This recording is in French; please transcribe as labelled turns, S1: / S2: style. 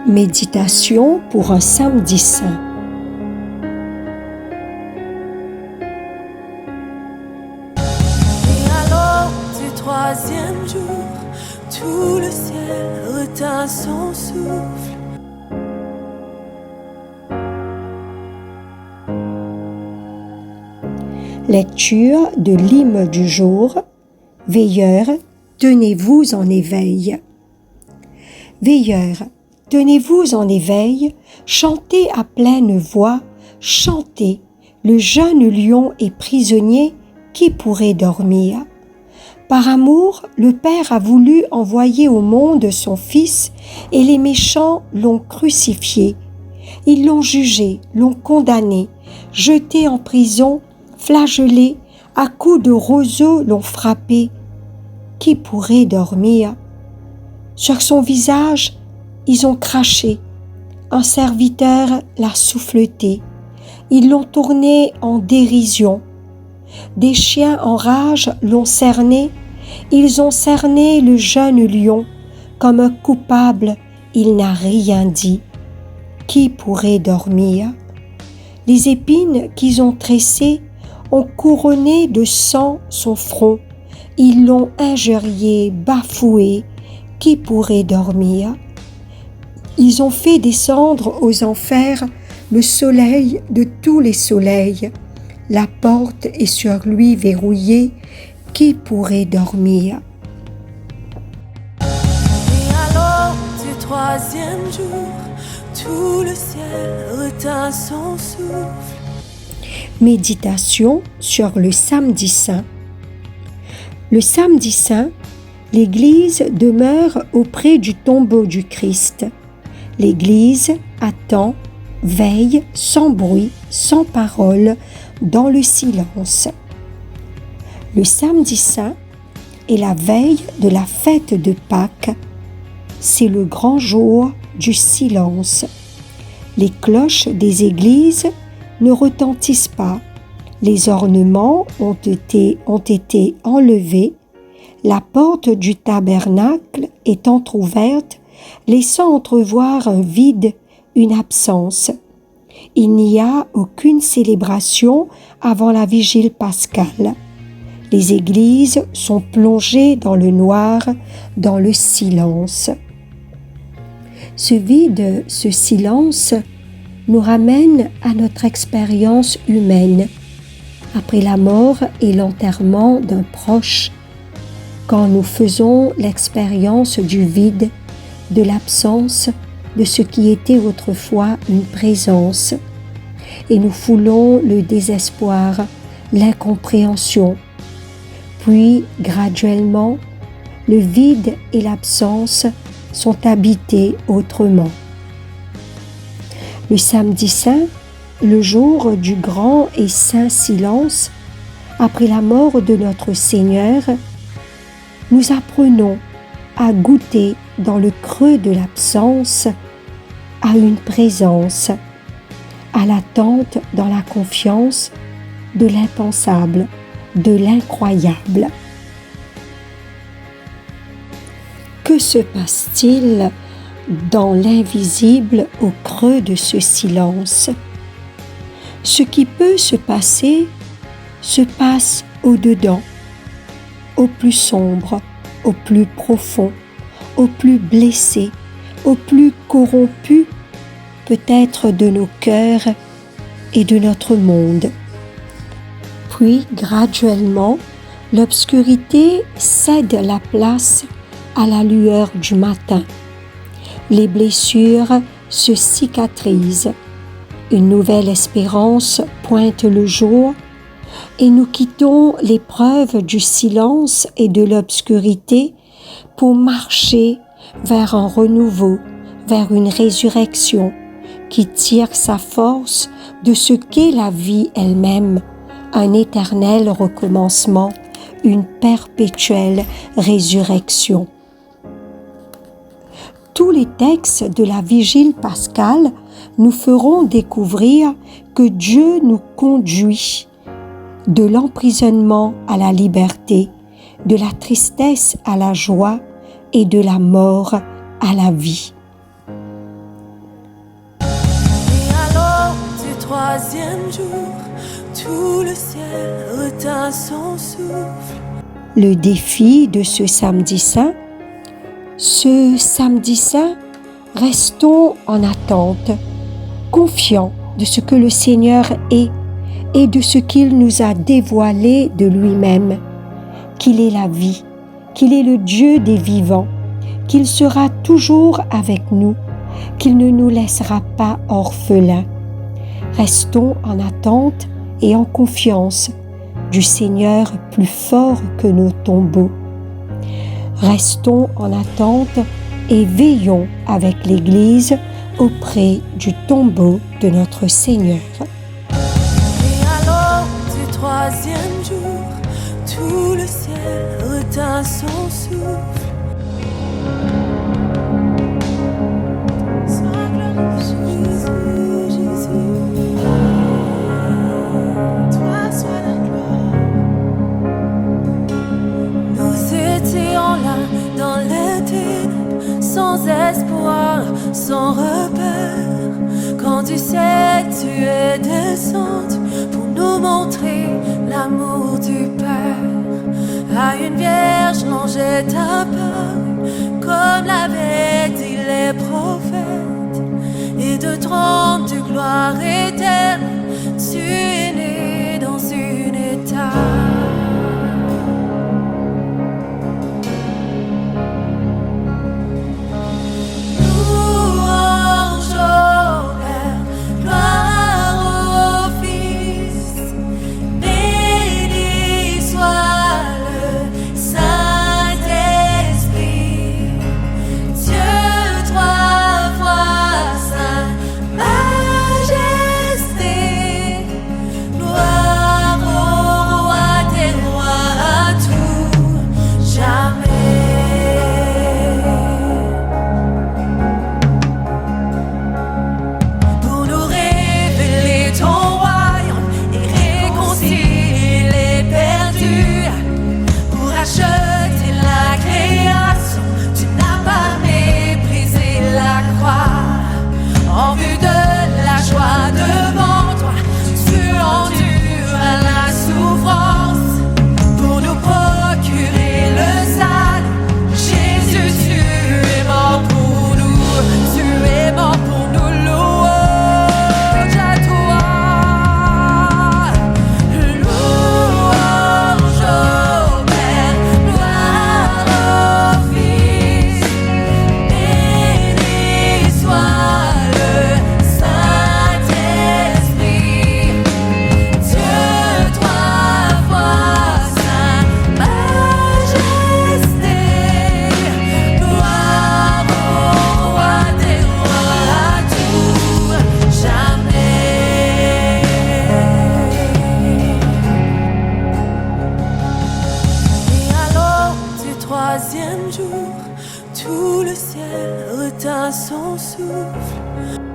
S1: Méditation pour un samedi saint.
S2: Et alors du troisième jour, tout le ciel retint son souffle.
S1: Lecture de l'hymne du jour. Veilleurs, tenez-vous en éveil. Veilleurs, tenez-vous en éveil, chantez à pleine voix, chantez, le jeune lion est prisonnier, qui pourrait dormir? Par amour, le Père a voulu envoyer au monde son Fils, et les méchants l'ont crucifié. Ils l'ont jugé, l'ont condamné, jeté en prison, flagellé, à coups de roseaux l'ont frappé. Qui pourrait dormir? Sur son visage, ils ont craché. Un serviteur l'a souffleté. Ils l'ont tourné en dérision. Des chiens en rage l'ont cerné. Ils ont cerné le jeune lion. Comme un coupable, il n'a rien dit. Qui pourrait dormir? Les épines qu'ils ont tressées ont couronné de sang son front. Ils l'ont injurié, bafoué. Qui pourrait dormir? Ils ont fait descendre aux enfers le soleil de tous les soleils. La porte est sur lui verrouillée. Qui pourrait dormir?
S2: Et alors du troisième jour, tout le ciel retint son souffle.
S1: Méditation sur le samedi saint. Le samedi saint, l'Église demeure auprès du tombeau du Christ. L'Église attend, veille, sans bruit, sans parole, dans le silence. Le samedi saint est la veille de la fête de Pâques. C'est le grand jour du silence. Les cloches des églises ne retentissent pas. Les ornements ont été enlevés. La porte du tabernacle est entr'ouverte, laissant entrevoir un vide, une absence. Il n'y a aucune célébration avant la vigile pascale. Les églises sont plongées dans le noir, dans le silence. Ce vide, ce silence, nous ramène à notre expérience humaine, après la mort et l'enterrement d'un proche, quand nous faisons l'expérience du vide, de l'absence de ce qui était autrefois une présence, et nous foulons le désespoir, l'incompréhension. Puis, graduellement, le vide et l'absence sont habités autrement. Le samedi saint, le jour du grand et saint silence, après la mort de notre Seigneur, nous apprenons à goûter dans le creux de l'absence à une présence, à l'attente dans la confiance de l'impensable, de l'incroyable. Que se passe-t-il dans l'invisible au creux de ce silence? Ce qui peut se passer se passe au-dedans, au plus sombre, au plus profond, au plus blessé, au plus corrompu, peut-être de nos cœurs et de notre monde. Puis, graduellement, l'obscurité cède la place à la lueur du matin. Les blessures se cicatrisent. Une nouvelle espérance pointe le jour et nous quittons l'épreuve du silence et de l'obscurité pour marcher vers un renouveau, vers une résurrection qui tire sa force de ce qu'est la vie elle-même, un éternel recommencement, une perpétuelle résurrection. Tous les textes de la Vigile pascale nous feront découvrir que Dieu nous conduit de l'emprisonnement à la liberté, de la tristesse à la joie et de la mort à la vie.
S2: troisième jour, tout le ciel retint son souffle.
S1: Le défi de ce samedi saint. Ce samedi saint, restons en attente, confiants de ce que le Seigneur est et de ce qu'il nous a dévoilé de lui-même, qu'il est la vie, qu'il est le Dieu des vivants, qu'il sera toujours avec nous, qu'il ne nous laissera pas orphelins. Restons en attente et en confiance du Seigneur plus fort que nos tombeaux. Restons en attente et veillons avec l'Église auprès du tombeau de notre Seigneur.
S2: Et alors du troisième jour, tout le ciel retint son souffle. Sois glorifié, Jésus, Jésus. Toi sois la gloire. Nous étions là dans les ténèbres, sans espoir, sans repère. Quand du ciel tu es descendu pour nous montrer l'amour du Père. À une vierge l'ange ta parole, comme l'avaient dit les prophètes. Et de trône de gloire éternelle, tu es né dans une étape. Troisième jour, tout le ciel retint son souffle.